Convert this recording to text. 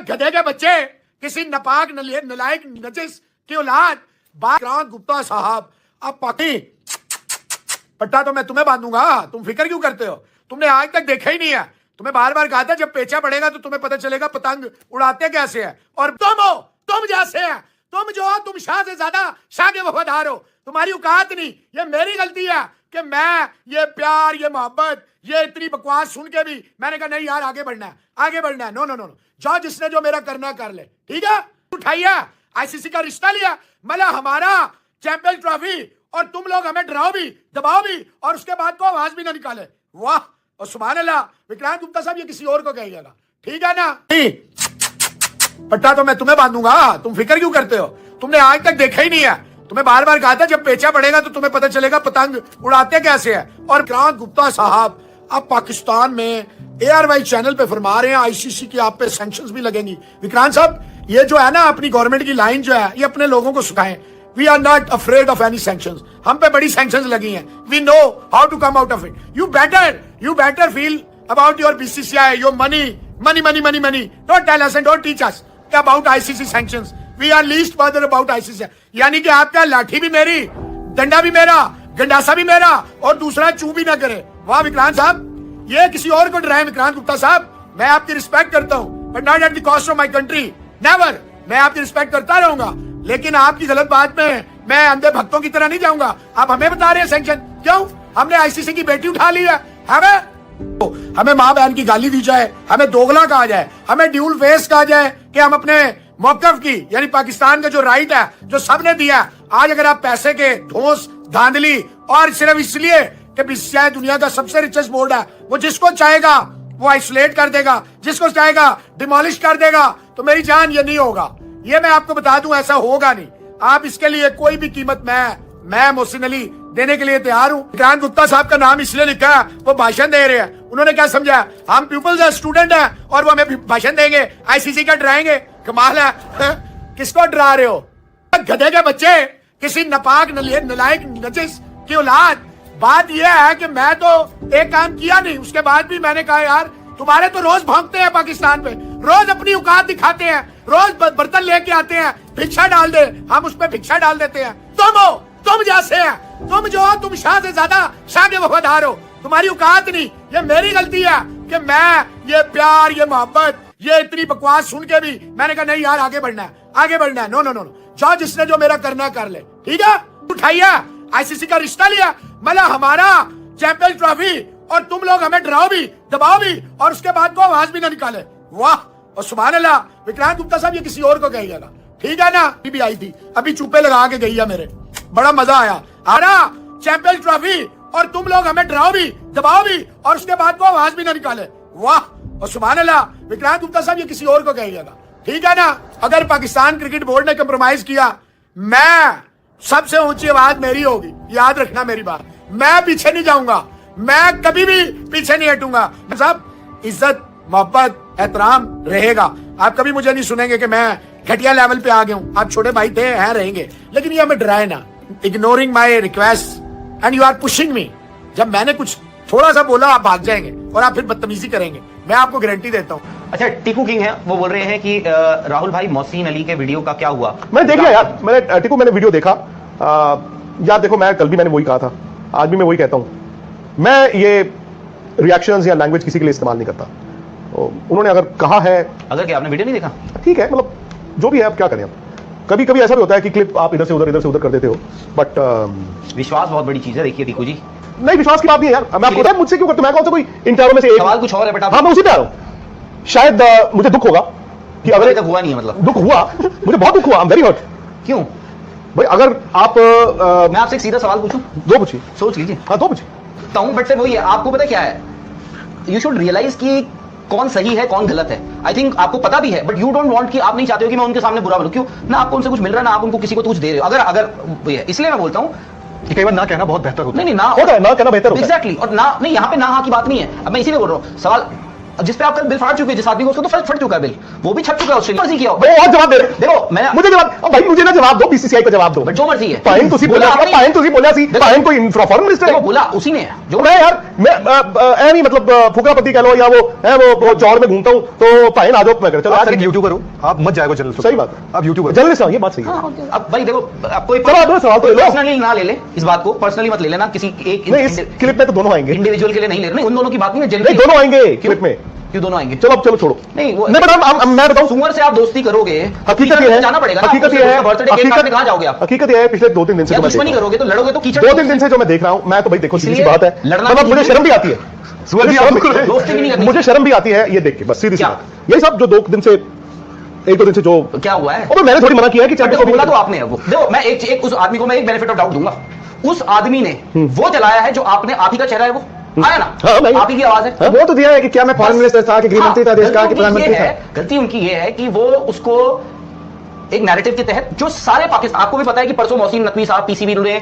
गधे के बच्चे, किसी नपाक नलायक नजिस की औलाद। विक्रांत गुप्ता साहब, अब पति पट्टा तो मैं तुम्हें बांधूंगा, तुम फिक्र क्यों करते हो? तुमने आज तक देखा ही नहीं है। तुम्हें बार बार कहा था जब पेचा पड़ेगा तो तुम्हें पता चलेगा पतंग उड़ाते कैसे है। और तुम हो, तुम जैसे है, तुम जो हो, तुम शाह से ज्यादा शाह के वफादार हो। तुम्हारी औकात नहीं। ये मेरी गलती है कि मैं ये प्यार, ये मोहब्बत, ये इतनी बकवास सुन के भी मैंने कहा नहीं यार आगे बढ़ना है, आगे बढ़ना है। नो नो नो नो, जाओ जिसने जो मेरा करना कर ले, ठीक है। उठाइए, आईसीसी का रिश्ता लिया, मतलब हमारा चैंपियंस ट्रॉफी, और तुम लोग हमें डराओ भी, दबाओ भी, और उसके बाद को आवाज भी ना निकाले। वाह और सुभान अल्लाह। विक्रांत गुप्ता साहब ये किसी और को कहिएगा, ठीक है ना? पट्टा तो मैं तुम्हें बांधूंगा, तुम फिक्र क्यों करते हो? तुमने आज तक देखा ही नहीं है। तुम्हें बार बार कहा था जब पेचा पड़ेगा तो तुम्हें पता चलेगा पतंग उड़ाते कैसे है। और विक्रांत गुप्ता साहब अब पाकिस्तान में ARY चैनल पे फरमा रहे हैं आईसीसी की आप पे सैंक्शंस भी लगेंगी। विक्रांत साहब ये जो है ना अपनी गवर्नमेंट की लाइन जो है ये अपने लोगों को सिखाएं। We are not afraid of any sanctions. हम पे बड़ी सैंक्शंस लगी हैं। We know how to come out of it. You better feel about your BCCI, your money. Don't tell us and don't teach us about ICC sanctions. We are least bothered about ICC. यानी कि आपका लाठी भी मेरी, डंडा भी मेरा, गंडासा भी मेरा, और दूसरा चू भी ना करे। वाह विक्रांत साहब, ये किसी और को डराए। विक्रांत गुप्ता साहब मैं आपकी रिस्पेक्ट करता हूँ, but not at the cost of my country. Never. मैं आपकी रिस्पेक्ट करता रहूंगा, लेकिन आपकी गलत बात में मैं अंधे भक्तों की तरह नहीं जाऊंगा। आप हमें बता रहे हैं सैंक्शन क्यों? हमने ICC की बेटी उठा ली है। हमें माँ बहन की गाली दी जाए, हमें दोगला कहा जाए, हमें ड्यूल फेस कहा जाए कि हम अपने मौकफ की यानी पाकिस्तान का जो राइट है जो सबने दिया। आज अगर आप पैसे के धौंस धांधली और सिर्फ इसलिए कि BCCI दुनिया का सबसे रिचेस्ट बोर्ड है, वो जिसको चाहेगा वो आइसोलेट कर देगा, जिसको चाहेगा डिमोलिश कर देगा, तो मेरी जान ये नहीं होगा। ये मैं आपको बता दूं, ऐसा होगा नहीं। आप इसके लिए कोई भी कीमत मैं मोहसिन अली देने के लिए तैयार हूँ। विक्रांत गुप्ता साहब का नाम इसलिए लिखा है, वो भाषण दे रहे हैं। उन्होंने क्या समझा हम पीपल्स है, स्टूडेंट है, और वो हमें भाषण देंगे, ICC का डराएंगे। कमाल है। किसको डरा रहे हो? गधे के बच्चे, किसी नपाक नलायक नजिस की औलाद। बात यह है कि मैं तो एक काम किया नहीं, उसके बाद भी मैंने कहा यार तुम्हारे तो रोज भौंकते हैं पाकिस्तान पे, रोज अपनी औकात दिखाते हैं, रोज बर्तन लेके आते हैं, भिक्षा डाल दे, हम उस पर भिक्षा डाल देते हैं। तुम हो, तुम जैसे है, तुम जो हो, तुम शाह से ज्यादा शाह के वफादार हो। तुम्हारी औकात नहीं। ये मेरी गलती है कि मैं ये प्यार, ये मोहब्बत, ये इतनी बकवास सुन के भी मैंने कहा नहीं यार आगे बढ़ना है, आगे बढ़ना है। नो नो नो नो, जाओ जिसने जो मेरा करना कर ले, ठीक है। उठाइए, ICC का रिश्ता लिया, मतलब हमारा चैंपियंस ट्रॉफी, और तुम लोग हमें डराओ भी, दबाओ भी, और उसके बाद को आवाज भी ना निकाले। वाह और सुभान अल्लाह। विक्रांत गुप्ता साहब ये किसी और को कहिएगा, ठीक है ना? भी आई थी अभी, चुपे लगा के गई है मेरे, बड़ा मजा आया। आरा चैंपियंस ट्रॉफी, और तुम लोग हमें डराओ भी, दबाओ भी, और उसके बाद को आवाज भी ना निकाले। वाह और सुभान अल्लाह। विक्रांत गुप्ता साहब ये किसी और को कहिएगा, ठीक है ना? अगर पाकिस्तान क्रिकेट बोर्ड ने कंप्रोमाइज किया, मैं सबसे ऊंची आवाज मेरी होगी। याद रखना मेरी बात, मैं पीछे नहीं जाऊंगा, मैं कभी भी पीछे नहीं हटूंगा। साहब इज्जत, मोहब्बत, एहतराम रहेगा। आप कभी मुझे नहीं सुनेंगे कि मैं घटिया लेवल पे आ गया हूं। आप छोटे भाई थे, हैं, रहेंगे, लेकिन ये हमें डराए ना। Ignoring my request and you are pushing me. जब मैंने कुछ थोड़ा सा बोला आप भाग जाएंगे और आप फिर बदतमीजी करेंगे, मैं आपको गारंटी देता हूँ। अच्छा, टीकू किंग है, वो बोल रहे हैं कि राहुल भाई मोहसिन अली के वीडियो का क्या हुआ? मैंने देख लिया यार, मैंने वीडियो देखा। यार देखो, मैं कल भी मैंने वही कहा था, आज भी मैं वही कहता हूँ, मैं ये रिएक्शंस या लैंग्वेज किसी के लिए इस्तेमाल नहीं करता। उन्होंने अगर कहा है, अगर क्या आपने वीडियो नहीं देखा? ठीक है, मतलब जो भी है, आप क्या करें। कभी कभी ऐसा भी होता है कि क्लिप आप इधर से उधर कर देते हो, बट विश्वास बहुत बड़ी चीज है। देखिए टीकू जी, नहीं विश्वास की बात नहीं है यार। मैं आपको बताऊं मुझसे क्यों करते, मैं कौन सा कोई इंटरव्यू में से एक सवाल कुछ और है, बट हाँ मैं उसी पे आ रहा हूं। शायद मुझे दुख होगा कि अगर तक हुआ नहीं है, मतलब दुख हुआ, मुझे बहुत दुख हुआ। I am very hurt. क्यों भाई? अगर आप मैं आपसे एक सीधा सवाल पूछूं? दो पूछिए। सोच लीजिए। हाँ दो पूछिए। बट फिर वही है, आपको पता क्या है, यू शुड रियलाइज कि कौन सही है कौन गलत है। आई थिंक आपको पता भी है, बट यू डोंट वांट कि आप नहीं चाहते हो कि मैं उनके सामने बुरा बोलूं। क्यों ना? आपको उनसे कुछ मिल रहा है ना, आप उनको किसी को कुछ दे रहे हो। अगर इसलिए मैं बोलता हूं कि कई बार ना कहना बहुत बेहतर होता है। नहीं ना होता है, ना कहना बेहतर होता है। एग्जैक्टली। और ना नहीं, यहाँ पे ना हाँ की बात नहीं है। अब मैं इसीलिए बोल रहा हूँ, सवाल जिस पे आप कल बिल फाड़ चुके हैं, जिस आदमी को, उसको तो फट चुका है बिल, वो भी छट चुका है। उससे मर्जी किया और जवाब दे रहे। देखो मैं मुझे जवाब, भाई मुझे ना जवाब दो, BCCI का जवाब दो। जो मर्जी है। पाइन तुसी बोला, पाइन तुसी बोला सी, पाइन कोई फॉरेन मिनिस्टर है, बोला उसी ने है। जो मैं यार मैं ऐ नहीं मतलब फुकरापति कह लो या वो है वो चौड़ में घूमता हूं तो भाई ना जो मैं चलो आप एक यूट्यूबर हो, आप मत जाएगा जर्नलिस्ट। सही बात है, आप यूट्यूबर जर्नलिस्ट ये बात सही है। अब भाई देखो, आपको चलो आप दो सवाल तो ले लो। पर्सनली ना ले ले इस बात को, पर्सनली मत ले लेना किसी एक नहीं, इस क्लिप में तो दोनों आएंगे। इंडिविजुअल के लिए नहीं ले रहे, नहीं उन दोनों की बात नहीं है, नहीं, जनरली दोनों आएंगे क्लिप में। क्यों दोनों आएंगे? चलो अब चलो छोड़ो। नहीं वो नहीं बट मैं बताऊं, सुमर से आप दोस्ती करोगे, हकीकत ये है, जाना पड़ेगा ना, हकीकत ये है, बर्थडे केक काटने कहां जाओगे आप? हकीकत ये है पिछले 2-3 दिन से या जो मैं दुश्मनी देख रहा करोगे तो लड़ोगे तो कीचड़। हूं, 2-3 दिन से जो मैं देख रहा हूं, मैं तो भाई देखो सीधी सी इसलिए बात है, लड़ना मतलब मुझे नहीं शर्म भी आती है, दोस्ती भी नहीं करनी। मुझे शर्म भी आती है ये देख के, बस सीधी सी क्या? बात। यही सब जो 2 दिन से 1-2 दिन से जो क्या हुआ है? और मैंने थोड़ी मना किया है कि बट चैनल बोला तो आपने है वो। देखो मैं एक उस आदमी को मैं एक बेनिफिट ऑफ डाउट दूंगा, उस आदमी ने वो चलाया है जो आपने, आप ही का चेहरा है वो, आया ना, हाँ, आप ही की आवाज है। वो तो दिया है कि क्या मैं फॉरेन मिनिस्टर था कि गृह मंत्री था, देश का कि प्रधानमंत्री था। गलती उनकी ये है कि वो उसको एक नैरेटिव के तहत, जो सारे पाकिस्तान, आपको भी पता है कि परसों मोहसिन नकवी साहब पीसीबी ने